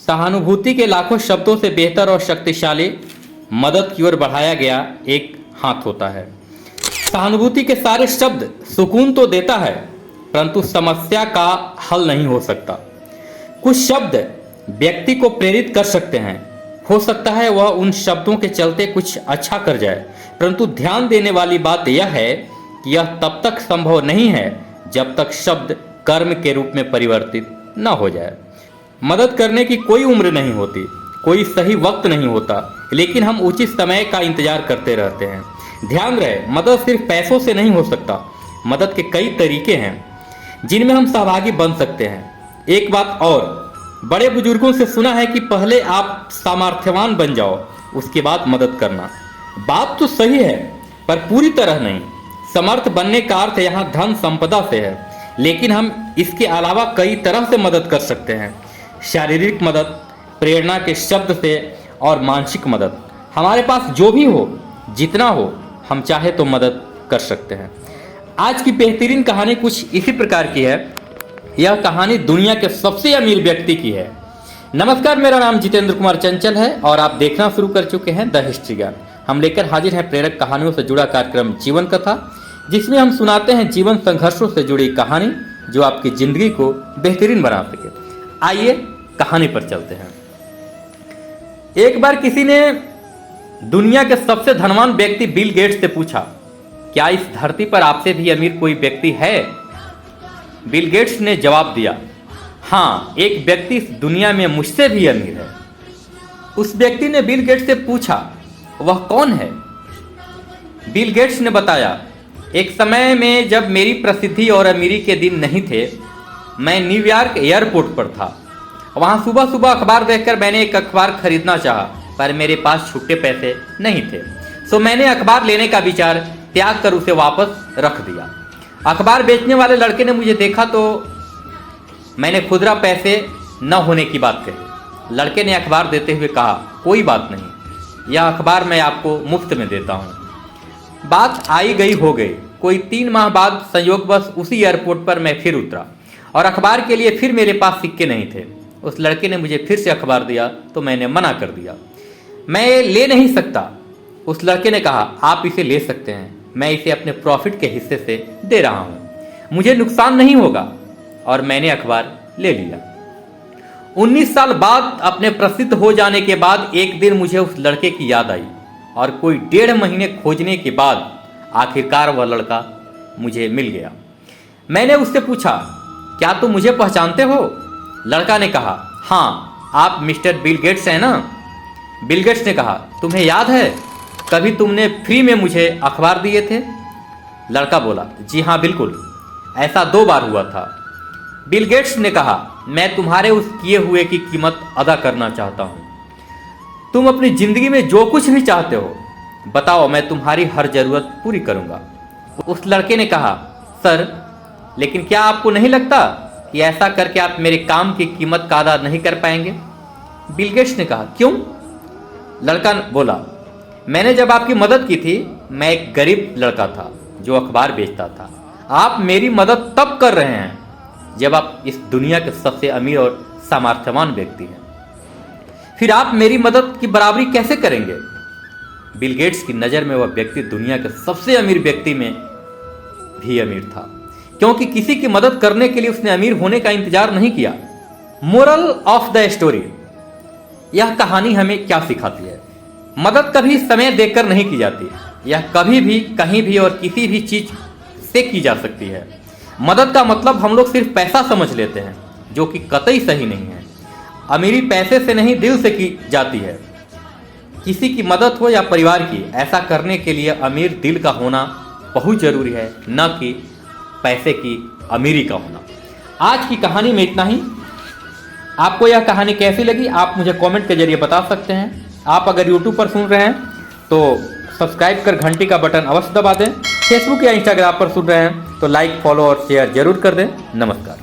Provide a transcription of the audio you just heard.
सहानुभूति के लाखों शब्दों से बेहतर और शक्तिशाली मदद की ओर बढ़ाया गया एक हाथ होता है। सहानुभूति के सारे शब्द सुकून तो देता है, परंतु समस्या का हल नहीं हो सकता। कुछ शब्द व्यक्ति को प्रेरित कर सकते हैं, हो सकता है वह उन शब्दों के चलते कुछ अच्छा कर जाए, परंतु ध्यान देने वाली बात यह है कि यह तब तक संभव नहीं है जब तक शब्द कर्म के रूप में परिवर्तित न हो जाए। मदद करने की कोई उम्र नहीं होती, कोई सही वक्त नहीं होता, लेकिन हम उचित समय का इंतजार करते रहते हैं। ध्यान रहे, मदद सिर्फ पैसों से नहीं हो सकता। मदद के कई तरीके हैं जिनमें हम सहभागी बन सकते हैं। एक बात और, बड़े बुजुर्गों से सुना है कि पहले आप सामर्थ्यवान बन जाओ, उसके बाद मदद करना। बात तो सही है, पर पूरी तरह नहीं। समर्थ बनने का अर्थ यहाँ धन संपदा से है, लेकिन हम इसके अलावा कई तरह से मदद कर सकते हैं। शारीरिक मदद, प्रेरणा के शब्द से, और मानसिक मदद। हमारे पास जो भी हो, जितना हो, हम चाहे तो मदद कर सकते हैं। आज की बेहतरीन कहानी कुछ इसी प्रकार की है। यह कहानी दुनिया के सबसे अमीर व्यक्ति की है। नमस्कार, मेरा नाम जितेंद्र कुमार चंचल है और आप देखना शुरू कर चुके हैं द हिस्ट्री ज्ञान। हम लेकर हाजिर हैं प्रेरक कहानियों से जुड़ा कार्यक्रम जीवन कथा, जिसमें हम सुनाते हैं जीवन संघर्षों से जुड़ी कहानी जो आपकी जिंदगी को बेहतरीन बना सके। आइए कहानी पर चलते हैं। एक बार किसी ने दुनिया के सबसे धनवान व्यक्ति बिल गेट्स से पूछा, क्या इस धरती पर आपसे भी अमीर कोई व्यक्ति है? बिल गेट्स ने जवाब दिया, हाँ, एक व्यक्ति इस दुनिया में मुझसे भी अमीर है। उस व्यक्ति ने बिल गेट्स से पूछा, वह कौन है? बिल गेट्स ने बताया, एक समय में जब मेरी प्रसिद्धि और अमीरी के दिन नहीं थे, मैं न्यूयॉर्क एयरपोर्ट पर था। वहाँ सुबह सुबह अखबार देखकर मैंने एक अखबार खरीदना चाहा, पर मेरे पास छुट्टे पैसे नहीं थे, सो मैंने अखबार लेने का विचार त्याग कर उसे वापस रख दिया। अखबार बेचने वाले लड़के ने मुझे देखा तो मैंने खुदरा पैसे न होने की बात कही। लड़के ने अखबार देते हुए कहा, कोई बात नहीं, यह अखबार मैं आपको मुफ्त में देता हूँ। बात आई गई हो गई। कोई 3 माह बाद संयोगवश उसी एयरपोर्ट पर मैं फिर उतरा और अखबार के लिए फिर मेरे पास सिक्के नहीं थे। उस लड़के ने मुझे फिर से अखबार दिया तो मैंने मना कर दिया, मैं ये ले नहीं सकता। उस लड़के ने कहा, आप इसे ले सकते हैं, मैं इसे अपने प्रॉफिट के हिस्से से दे रहा हूँ, मुझे नुकसान नहीं होगा। और मैंने अखबार ले लिया। 19 साल बाद अपने प्रसिद्ध हो जाने के बाद एक दिन मुझे उस लड़के की याद आई और कोई 1.5 महीने खोजने के बाद आखिरकार वह लड़का मुझे मिल गया। मैंने उससे पूछा, क्या तुम मुझे पहचानते हो? लड़का ने कहा, हाँ, आप मिस्टर बिल गेट्स हैं ना? बिल गेट्स ने कहा, तुम्हें याद है कभी तुमने फ्री में मुझे अखबार दिए थे? लड़का बोला, जी हाँ बिल्कुल, ऐसा 2 बार हुआ था। बिल गेट्स ने कहा, मैं तुम्हारे उस किए हुए की कीमत अदा करना चाहता हूँ। तुम अपनी जिंदगी में जो कुछ भी चाहते हो बताओ, मैं तुम्हारी हर जरूरत पूरी करूँगा। उस लड़के ने कहा, सर, लेकिन क्या आपको नहीं लगता कि ऐसा करके आप मेरे काम की कीमत का अदा नहीं कर पाएंगे? बिल गेट्स ने कहा, क्यों? लड़का बोला, मैंने जब आपकी मदद की थी, मैं एक गरीब लड़का था जो अखबार बेचता था। आप मेरी मदद तब कर रहे हैं जब आप इस दुनिया के सबसे अमीर और सामर्थ्यवान व्यक्ति हैं, फिर आप मेरी मदद की बराबरी कैसे करेंगे? बिल गेट्स की नज़र में वह व्यक्ति दुनिया के सबसे अमीर व्यक्ति में भी अमीर था, क्योंकि किसी की मदद करने के लिए उसने अमीर होने का इंतजार नहीं किया। मोरल ऑफ द स्टोरी, यह कहानी हमें क्या सिखाती है? मदद कभी समय देखकर नहीं की जाती, यह कभी भी, कहीं भी और किसी भी चीज से की जा सकती है। मदद का मतलब हम लोग सिर्फ पैसा समझ लेते हैं, जो कि कतई सही नहीं है। अमीरी पैसे से नहीं, दिल से की जाती है। किसी की मदद हो या परिवार की, ऐसा करने के लिए अमीर दिल का होना बहुत जरूरी है, न कि पैसे की अमीरी का होना। आज की कहानी में इतना ही। आपको यह कहानी कैसी लगी आप मुझे कमेंट के जरिए बता सकते हैं। आप अगर YouTube पर सुन रहे हैं तो सब्सक्राइब कर घंटी का बटन अवश्य दबा दें। फेसबुक या इंस्टाग्राम पर सुन रहे हैं तो लाइक, फॉलो और शेयर जरूर कर दें। नमस्कार।